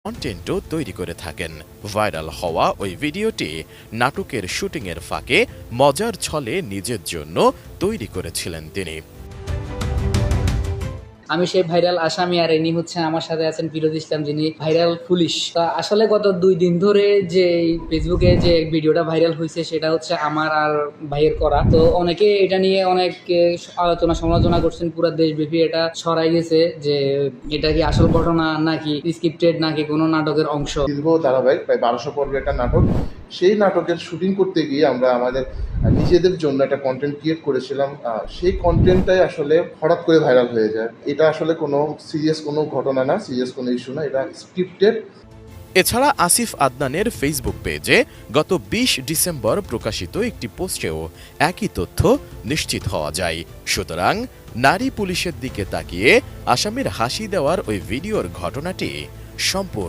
কন্টেন্টও তৈরি করে থাকেন। ভাইরাল হওয়া ওই ভিডিওটি নাটকের শুটিংয়ের ফাঁকে মজার ছলে নিজের জন্য তৈরি করেছিলেন তিনি। আমি সেই ভাইরাল আসামি, আর ইনি হচ্ছেন আমার সাথে আছেন ফিরোজ ইসলাম, যিনি ভাইরাল পুলিশ। তা আসলে গত 2 দিন ধরে যে ফেসবুকে যে ভিডিওটা ভাইরাল হয়েছে সেটা হচ্ছে আমার আর ভাইয়ের করা। তো অনেকে এটা নিয়ে অনেক আলোচনা সমালোচনা করছেন, পুরো দেশব্যাপী এটা ছড়াই গেছে যে এটা কি আসল ঘটনা নাকি স্ক্রিপ্টেড নাকি কোনো নাটকের অংশ। দীর্ঘ ধারাবাহিক প্রায় 1200 পর্বের একটা নাটক, সেই নাটকের শুটিং করতে গিয়ে আমরা আমাদের নিজেদের জন্য একটা কন্টেন্ট ক্রিয়েট করেছিলাম। সেই কন্টেন্টটাই আসলে হঠাৎ করে ভাইরাল হয়ে যায়। এটা আসলে কোনো সিরিয়াস কোনো ঘটনা না, সিরিয়াস কোনো ইস্যু না, এটা স্ক্রিপ্টেড। এছাড়া আসিফ আদনানের ফেসবুক পেজে গত 20 ডিসেম্বর প্রকাশিত একটি পোস্টেও একই তথ্য নিশ্চিত হওয়া যায়। সুতরাং নারী পুলিশের দিকে তাকিয়ে আসামির হাসি দেওয়ার ওই ভিডিওর ঘটনাটি সম্পূর্ণ